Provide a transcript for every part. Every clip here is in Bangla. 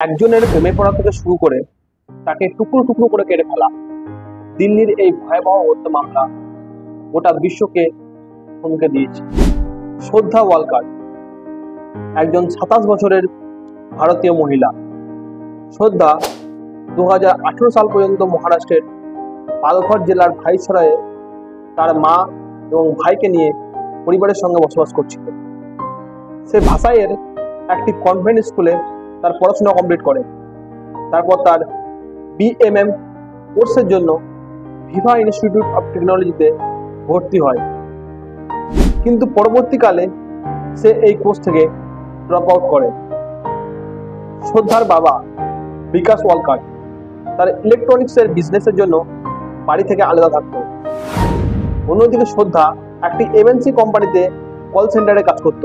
একজনের প্রেমে পড়া থেকে শুরু করে তাকে টুকরো টুকরো করে কেটে ফেলা, দিল্লির এই ভয়াবহ হত্যা মামলা গোটা বিশ্বকে থমকে দিয়েছে। শ্রদ্ধা ওয়ালকার একজন 27 বছরের ভারতীয় মহিলা। শ্রদ্ধা 2018 সাল পর্যন্ত মহারাষ্ট্রের পালঘর জেলার ভাইসরায়ে তার মা এবং ভাইকে নিয়ে পরিবারের সঙ্গে বসবাস করছিল। সে ভাসাইয়ের একটি কনভেন্ট স্কুলে তার পড়াশোনা কমপ্লিট করে। তারপর তার BMM কোর্সের জন্য ভিভা ইনস্টিটিউট অফ টেকনোলজিতে ভর্তি হয়, কিন্তু পরবর্তীকালে সে এই কোর্স থেকে ড্রপ আউট করে। শ্রদ্ধার বাবা বিকাশ ওয়ালকার তার ইলেকট্রনিক্সের বিজনেসের জন্য বাড়ি থেকে আলাদা থাকত। অন্যদিকে শ্রদ্ধা একটি MNC কোম্পানিতে কল সেন্টারে কাজ করত,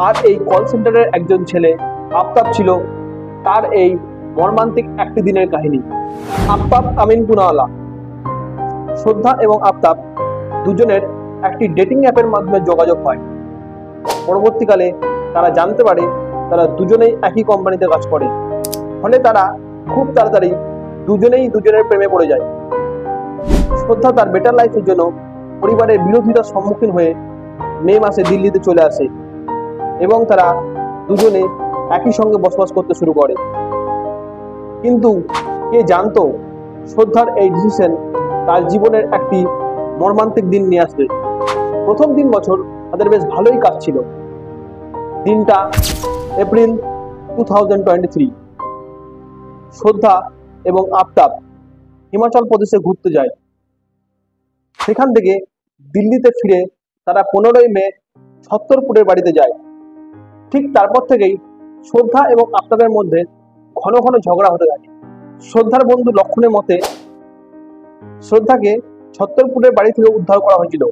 আর এই কল সেন্টারের একজন ছেলে আফতাব ছিল তার এই মর্মান্তিক একটি দিনের কাহিনী। আফতাব আমিন পুনাওয়ালা। শ্রদ্ধা এবং আফতাব দুজনের একটি ডেটিং অ্যাপের মাধ্যমে যোগাযোগ হয়। পরবর্তীকালে তারা জানতে পারে তারা দুজনেই একই কোম্পানিতে কাজ করে, ফলে তারা খুব তাড়াতাড়ি দুজনেই দুজনের প্রেমে পড়ে যায়। শ্রদ্ধা তার বেটার লাইফের জন্য পরিবারের বিরোধিতার সম্মুখীন হয়ে মে মাসে দিল্লিতে চলে আসে এবং তারা দুজনে একই সঙ্গে বসবাস করতে শুরু করে। কিন্তু কে জানতো শ্রদ্ধার এই ডিসিশন তার জীবনের একটি মর্মান্তিক দিন নিয়ে আসবে। প্রথম 3 বছর তাদের বেশ ভালোই কাটছিল। দিনটা এপ্রিল 2023। শ্রদ্ধা এবং আফতাব হিমাচল প্রদেশে ঘুরতে যায়। সেখান থেকে দিল্লিতে ফিরে তারা 15ই মে ছত্তরপুরের বাড়িতে যায়। ঠিক তারপর থেকেই শ্রদ্ধা এবং আফতাবের মধ্যে ঘন ঘন ঝগড়া হতে থাকে। শ্রদ্ধার বন্ধু লক্ষণের মতে শ্রদ্ধাকে ছত্তরপুরের বাড়ি থেকে উদ্ধার করা হয়েছিল,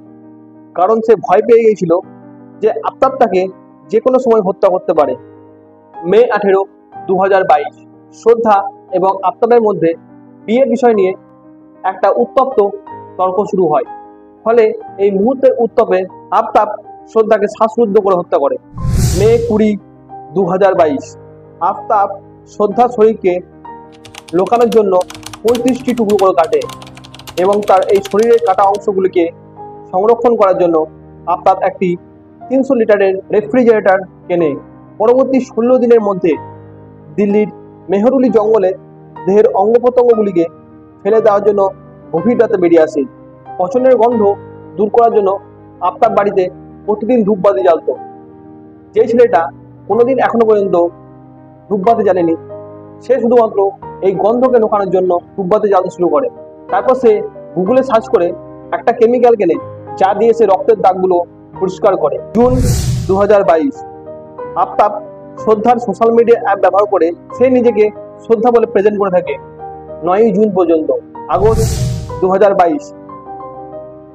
কারণ সে ভয় পেয়ে গিয়েছিল যে আফতাব তাকে যে কোনো সময় হত্যা করতে পারে। মে 18, 2022 শ্রদ্ধা এবং আফতাবের মধ্যে বিয়ের বিষয় নিয়ে একটা উত্তপ্ত তর্ক শুরু হয়। ফলে এই মুহূর্তের উত্তাপে আফতাব শ্রদ্ধাকে শ্বাসরুদ্ধ করে হত্যা করে। মে 20, 2022 আফতাব শ্রদ্ধার শরীরকে লোকানোর জন্য 35টি টুকরো করে কাটে এবং তার এই শরীরের কাটা অংশগুলিকে সংরক্ষণ করার জন্য আফতাব একটি 300 লিটারের রেফ্রিজারেটর কেনে। পরবর্তী 16 দিনের মধ্যে দিল্লির মেহরুলি জঙ্গলে দেহের অঙ্গ প্রত্যঙ্গগুলিকে ফেলে দেওয়ার জন্য গভীর রাতে বেরিয়ে আসে। পচনের গন্ধ দূর করার জন্য আফতাব বাড়িতে প্রতিদিন ধূপবাতি জ্বালত। যে ছেলেটা কোনোদিন এখনো পর্যন্ত ধূপবাতি জ্বালেনি, সে শুধুমাত্র এই গন্ধকে ঢোকানোর জন্য ধূপবাতি জ্বালতে শুরু করে। তারপর সে গুগলে সার্চ করে একটা কেমিক্যাল কেনে, যা দিয়ে সে রক্তের দাগগুলো পরিষ্কার করে। জুন 2022 আফতাব শ্রদ্ধার সোশ্যাল মিডিয়া অ্যাপ ব্যবহার করে সে নিজেকে শ্রদ্ধা বলে প্রেজেন্ট করে থাকে 9ই জুন পর্যন্ত। আগস্ট 2022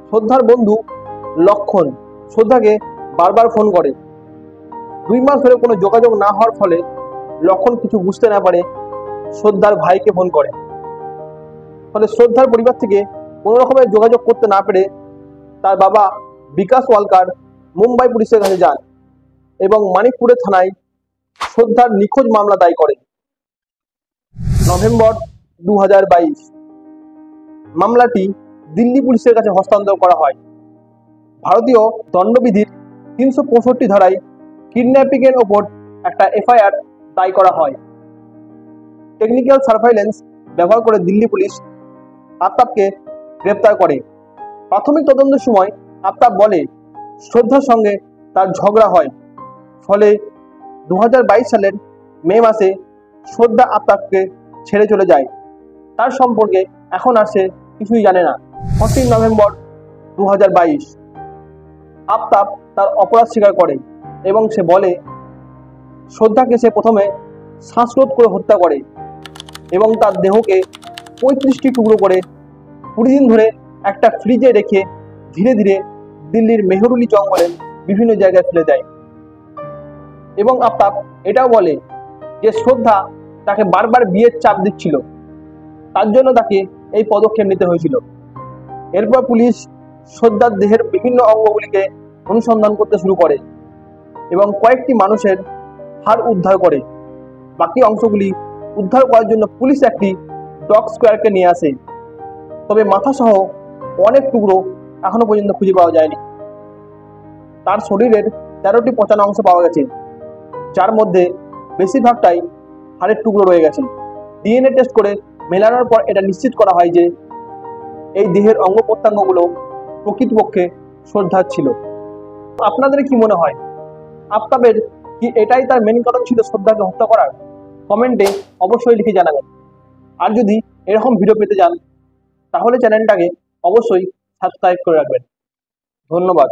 শ্রদ্ধার বন্ধু লক্ষণ শ্রদ্ধাকে বারবার ফোন করে। 2 মাস ধরে কোনো যোগাযোগ না হওয়ার ফলে লক্ষণ কিছু বুঝতে না পারে শ্রদ্ধার ভাইকে ফোন করে। ফলে শ্রদ্ধার পরিবার থেকে কোনো রকমের যোগাযোগ করতে না পেরে তার বাবা বিকাশ ওয়ালকার মুম্বাই পুলিশের কাছে যান এবং মানিকপুরের থানায় শ্রদ্ধার নিখোঁজ মামলা দায়ের করে। নভেম্বর 2022 মামলাটি দিল্লি পুলিশের কাছে হস্তান্তর করা হয়। ভারতীয় দণ্ডবিধির 365 ধারায় কিডন্যাপিং এর ওপর একটা FIR দায়ের করা হয়। টেকনিক্যাল সার্ভাইলেন্স ব্যবহার করে দিল্লি পুলিশ আফতাবকে গ্রেপ্তার করে। প্রাথমিক তদন্তের সময় আফতাব বলে শ্রদ্ধার সঙ্গে তার ঝগড়া হয়, ফলে 2022 সালের মে মাসে শ্রদ্ধা আফতাবকে ছেড়ে চলে যায়। তার সম্পর্কে এখন আর সে কিছুই জানে না। 14 নভেম্বর 2022 আফতাব তার অপরাধ স্বীকার করে এবং সে বলে শ্রদ্ধাকে সে প্রথমে শ্বাসরোধ করে হত্যা করে এবং তার দেহকে 35টি টুকরো করে 20 দিন ধরে একটা ফ্রিজে রেখে ধীরে ধীরে দিল্লির মেহরুলি জঙ্গলের বিভিন্ন জায়গায় ফেলে দেয়। এবং আফতাব এটাও বলে যে শ্রদ্ধা তাকে বারবার বিয়ের চাপ দিচ্ছিল, তার জন্য তাকে এই পদক্ষেপ নিতে হয়েছিল। এরপর পুলিশ শ্রদ্ধার দেহের বিভিন্ন অঙ্গগুলিকে অনুসন্ধান করতে শুরু করে এবং কয়েকটি মানুষের হাড় উদ্ধার করে। বাকি অংশগুলি উদ্ধার করার জন্য পুলিশ একটি ডগ স্কোয়াডকে নিয়ে আসে, তবে মাথা সহ অনেক টুকরো এখনো পর্যন্ত খুঁজে পাওয়া যায়নি। তার শরীরের 13টি পচানো অংশ পাওয়া গেছে, যার মধ্যে বেশিরভাগটাই হাড়ের টুকরো রয়ে গেছে। ডিএনএ টেস্ট করে মেলানোর পর এটা নিশ্চিত করা হয় যে এই দেহের অঙ্গ প্রত্যঙ্গগুলো প্রকৃতপক্ষে শ্রদ্ধার ছিল। আপনাদের কি মনে হয়, আফতাবের কি এটাই তার মেন কারণ ছিল শ্রদ্ধাকে হত্যা করার? কমেন্টে অবশ্যই লিখে জানাবেন। আর যদি এরকম ভিডিও পেতে চান তাহলে চ্যানেলটাকে অবশ্যই সাবস্ক্রাইব করে রাখবেন। ধন্যবাদ।